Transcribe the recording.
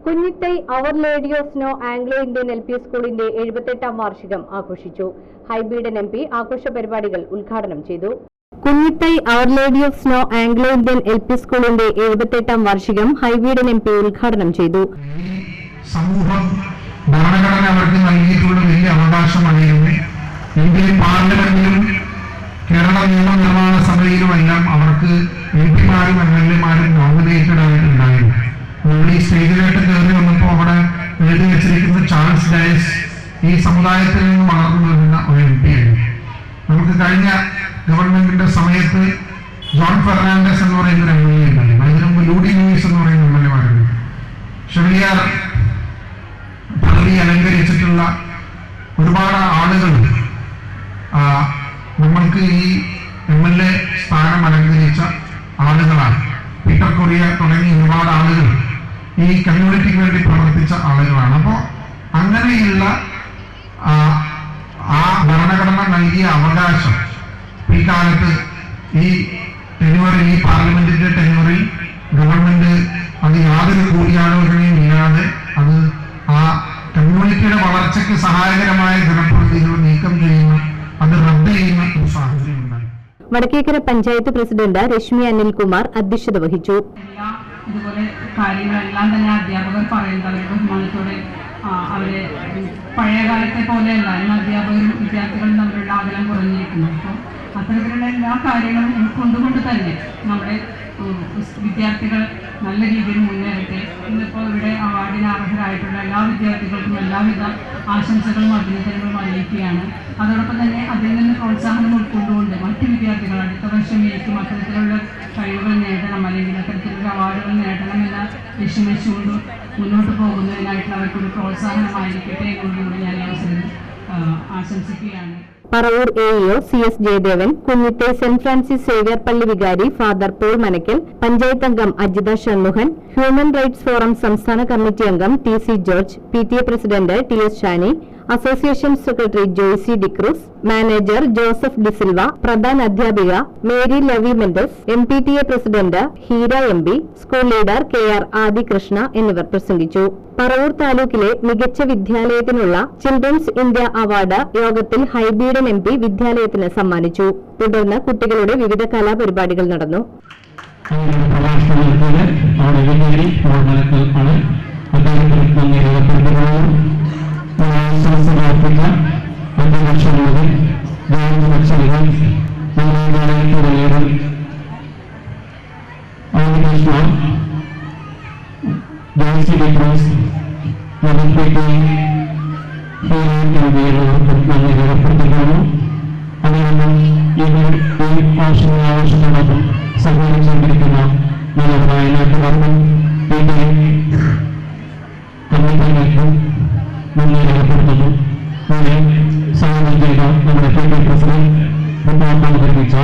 Kunjithai our lady of snow Anglo Indian LP സ്കൂളിന്റെ 78ാം വാർഷികം ആഘോഷിച്ചു. ഹൈബീഡൻ MP ആഘോഷ പരിപാടികൾ ഉദ്ഘാടനം ചെയ്തു. Kunjithai our lady of snow Anglo Indian LP സ്കൂളിന്റെ 78ാം വാർഷികം ഹൈബീഡൻ MP ഉദ്ഘാടനം ചെയ്തു. സമൂഹം ഭരണഘടന അവർക്ക് നൽകിയിട്ടുള്ള വലിയ അവകാശമാണ്. ഇന്ത്യൻ പാർലമെന്റിലും കേരള നിയമനിർമ്മാണ സഭയിലുമെല്ലാം അവർക്ക് MP-മാരും MLA-മാരും നോമിനേറ്റഡ് ആയിട്ടുണ്ടായിരുന്നു. ഈ സ്റ്റേജിലേക്ക് കയറി വന്നപ്പോൾ അവിടെ എഴുതി വെച്ചിരിക്കുന്ന ചാൾസ് ഡയസ് ഈ സമുദായത്തിൽ നിന്ന് വളർന്നു വരുന്ന ഒരു MP ആണ്. നമുക്ക് കഴിഞ്ഞ ഗവൺമെന്റിന്റെ സമയത്ത് ജോൺ ഫെർണാണ്ടസ് എന്ന് പറയുന്ന ഒരു MLA ഉണ്ടായിരുന്നു. അതിനു മുമ്പ് ലൂഡി ലൂയിസ് എന്ന് പറയുന്ന MLA-മാരുണ്ട്. ഷെറിയാർ പദവി അലങ്കരിച്ചിട്ടുള്ള ഒരുപാട് ആളുകൾ നമ്മൾക്ക് ഈ MLA സ്ഥാനം അലങ്കരിച്ച ആളുകളാണ്. പീറ്റർ കൊറിയ തുടങ്ങി ഒരുപാട് ആളുകൾ ഈ കമ്മ്യൂണിറ്റിക്ക് വേണ്ടി പ്രവർത്തിച്ച ആളുകളാണ്. അപ്പോൾ അങ്ങനെയുള്ള ആ ഭരണഘടന നൽകിയ അവകാശം ഈ കാലത്ത് ഈ ടെന്യൂറിൽ, ഈ പാർലമെന്റിന്റെ ടെന്യൂറിൽ ഗവൺമെന്റ് അത് യാതൊരു കൂടിയാലോചനയും ഇല്ലാതെ അത് ആ കമ്മ്യൂണിറ്റിയുടെ വളർച്ചയ്ക്ക് സഹായകരമായ ജനപ്രതിനിധികൾ നീക്കം ചെയ്യുന്ന, അത് റദ്ദ് ചെയ്യുന്ന ഒരു സാഹചര്യം ഉണ്ടായി. വടക്കേക്കര പഞ്ചായത്ത് പ്രസിഡന്റ് രശ്മി അനിൽകുമാർ അധ്യക്ഷത വഹിച്ചു. ഇതുപോലെ കാര്യങ്ങളെല്ലാം തന്നെ അധ്യാപകർ പറയുന്നത് അവരുടെ ബഹുമാനത്തോടെ അവരെ പഴയ കാലത്തെ പോലെയല്ല, ഇന്ന് അധ്യാപകരും വിദ്യാർത്ഥികളും തമ്മിലുള്ള അകലം കുറഞ്ഞിരിക്കുന്നു. അപ്പോൾ അത്തരത്തിലുള്ള എല്ലാ കാര്യങ്ങളും ഉൾക്കൊണ്ടുകൊണ്ട് തന്നെ നമ്മുടെ വിദ്യാർത്ഥികൾ നല്ല രീതിയിൽ മുന്നേറട്ടെ. ഇന്നിപ്പോൾ ഇവിടെ അവാർഡിന് അർഹരായിട്ടുള്ള എല്ലാ വിദ്യാർത്ഥികൾക്കും എല്ലാവിധ ആശംസകളും അഭിനന്ദനങ്ങളും അറിയിക്കുകയാണ്. അതോടൊപ്പം തന്നെ അതിൽ നിന്ന് പ്രോത്സാഹനം ഉൾക്കൊണ്ടുകൊണ്ട് മറ്റ് വിദ്യാർത്ഥികൾ അടുത്ത വർഷം എനിക്കും അത്തരത്തിലുള്ള കഴിവുകൾ നേടണം, അല്ലെങ്കിൽ അത്തരത്തിലുള്ള അവാർഡുകൾ നേടണമെന്ന ലക്ഷ്യം വെച്ചുകൊണ്ട് മുന്നോട്ട് പോകുന്നതിനായിട്ടുള്ള അവർക്കൊരു പ്രോത്സാഹനമായിരിക്കട്ടെ എന്നുകൂടി ഞാൻ അവസരം ആശംസിക്കുകയാണ്. Paravur AEO CS Jayadevan, Kunjithai saint Francis Xavier പള്ളി വികാരി ഫാദർ പോൾ മനക്കൽ, പഞ്ചായത്ത് അംഗം Ajitha Shanmukhan, human rights forum സംസ്ഥാന കമ്മിറ്റി അംഗം TC George, PTA president TS Shani, association secretary Joycy D'Cruz, manager Joseph D'Silva, പ്രധാന അധ്യാപിക Mary Lavi Mendes, MPTA president Heera MB, school leader KR Adikrishna എന്നിവർ പ്രസംഗിച്ചു. പറവൂർ താലൂക്കിലെ മികച്ച വിദ്യാലയത്തിനുള്ള ചിൽഡ്രൻസ് ഇന്ത്യ അവാർഡ് യോഗത്തിൽ ഹൈബീഡൻ MP വിദ്യാലയത്തിന് സമ്മാനിച്ചു. തുടർന്ന് കുട്ടികളുടെ വിവിധ കലാപരിപാടികൾ നടന്നു. സഹകരിച്ചുകൊണ്ടിരിക്കുന്ന കമ്മിറ്റിയിലേക്ക് നന്ദി രേഖപ്പെടുത്തുന്നു. സ്വാഗതം ചെയ്ത നമ്മുടെ PTA പ്രസിഡന്റ് നിർവഹിച്ച